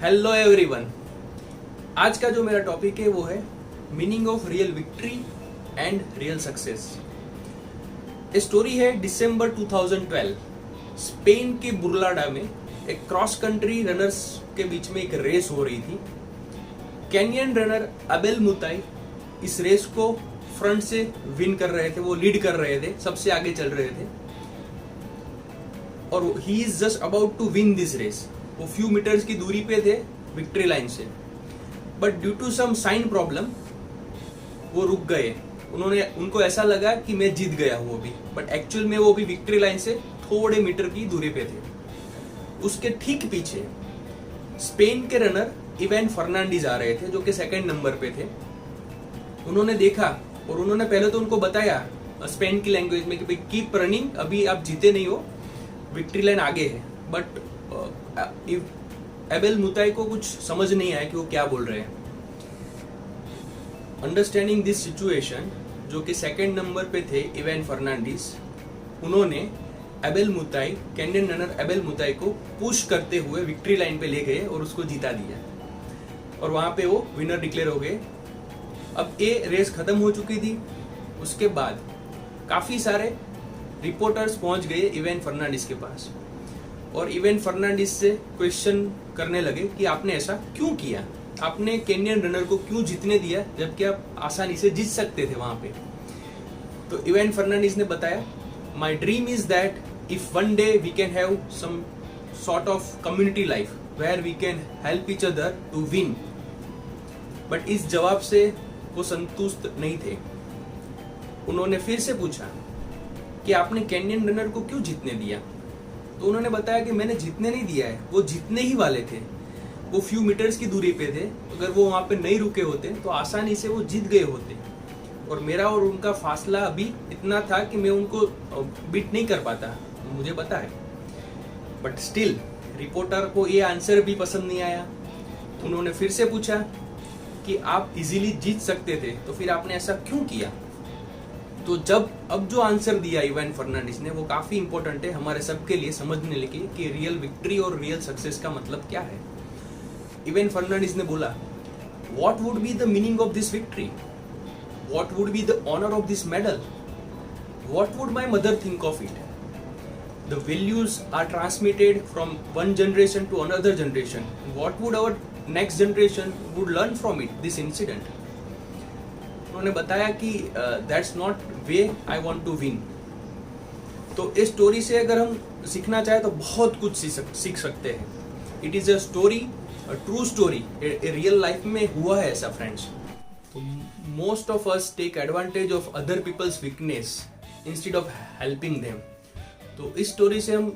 Hello everyone. आज का जो मेरा टॉपिक है वो है meaning of real victory and real success. Story है दिसंबर 2012। स्पेन के बुरलाडा में एक क्रॉस कंट्री रनर्स के बीच में एक रेस हो रही थी। केनियन रनर अबेल मुताई इस रेस को फ्रंट से विन कर रहे थे, वो लीड कर रहे थे, सबसे आगे चल रहे थे और he is just about to win this race. वो फ्यू मीटर्स की दूरी पे थे विक्ट्री लाइन से, but due to some sign problem वो रुक गए। उनको ऐसा लगा कि मैं जीत गया हूं अभी, बट एक्चुअल में वो भी विक्ट्री लाइन से थोड़े मीटर की दूरी पे थे। उसके ठीक पीछे स्पेन के रनर इवान फर्नांडीज आ रहे थे जो कि सेकंड नंबर पे थे। उन्होंने देखा और उन्होंने पहले तो उनको बताया स्पेन की लैंग्वेज में कि भाई कीप रनिंग, अभी आप जीते नहीं हो, विक्ट्री लाइन आगे है। बट एबेल मुताई को कुछ समझ नहीं आया कि वो क्या बोल रहे हैं। अंडरस्टैंडिंग दिस सिचुएशन, जो कि सेकंड नंबर पे थे इवान फर्नांडीज, उन्होंने एबेल मुताई, केनियन रनर एबेल मुताई को पुश करते हुए विक्ट्री लाइन पे ले गए और उसको जीता दिया और वहां पे वो विनर डिक्लेयर हो गए। अब ये रेस खत्म हो चुकी थी। उसके बाद काफी सारे रिपोर्टर्स पहुंच गए इवान फर्नांडीज के पास और इवान फर्नांडीज से क्वेश्चन करने लगे कि आपने ऐसा क्यों किया, आपने केनियन रनर को क्यों जीतने दिया जबकि आप आसानी से जीत सकते थे वहां पे। तो इवान फर्नांडीज ने बताया, my dream is that if one day we can have some sort of community life where we can help each other to win. But इस जवाब से वो संतुष्ट नहीं थे। उन्होंने फिर से पूछा कि आपने केनियन रनर को क्यों जीतने दिया। तो उन्होंने बताया कि मैंने जीतने नहीं दिया है, वो जीतने ही वाले थे। वो फ्यू मीटर्स की दूरी पे थे, अगर वो वहां पे नहीं रुके होते तो आसानी से वो जीत गए होते और मेरा और उनका फासला अभी इतना था कि मैं उनको बीट नहीं कर पाता, मुझे पता है। बट स्टिल रिपोर्टर को ये आंसर भी पसंद नहीं आया। उन्होंने फिर से पूछा कि आप इजीली जीत सकते थे तो फिर आपने ऐसा क्यों किया। तो अब जो आंसर दिया इवान फर्नांडीज ने वो काफी इंपॉर्टेंट है हमारे सबके लिए समझने के लिए कि रियल विक्ट्री और रियल सक्सेस का मतलब क्या है। इवान फर्नांडीज ने बोला, what would be the meaning of this victory, what would be the honour of this medal, what would my mother think of it. The values are transmitted from one generation to another generation, what would our next generation would learn from it, this incident. उन्होंने बताया कि that's not way I want to win. तो इस story से अगर हम सीखना चाहे तो बहुत कुछ सीख सकते हैं। It is a story, a true story, real life में हुआ है ऐसा फ्रेंड्स। तो most of us take advantage of other people's weakness instead of helping them. तो इस स्टोरी से हम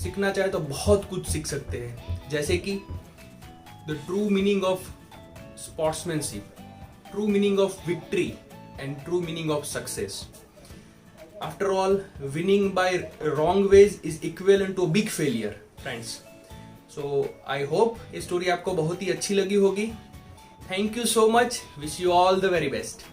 सीखना चाहे तो बहुत कुछ सीख सकते हैं, जैसे कि the true meaning of sportsmanship, true meaning of victory and true meaning of success. After all, winning by wrong ways is equivalent to a big failure, friends. So I hope ये स्टोरी आपको बहुत ही अच्छी लगी होगी। Thank you so much. Wish you all the very best.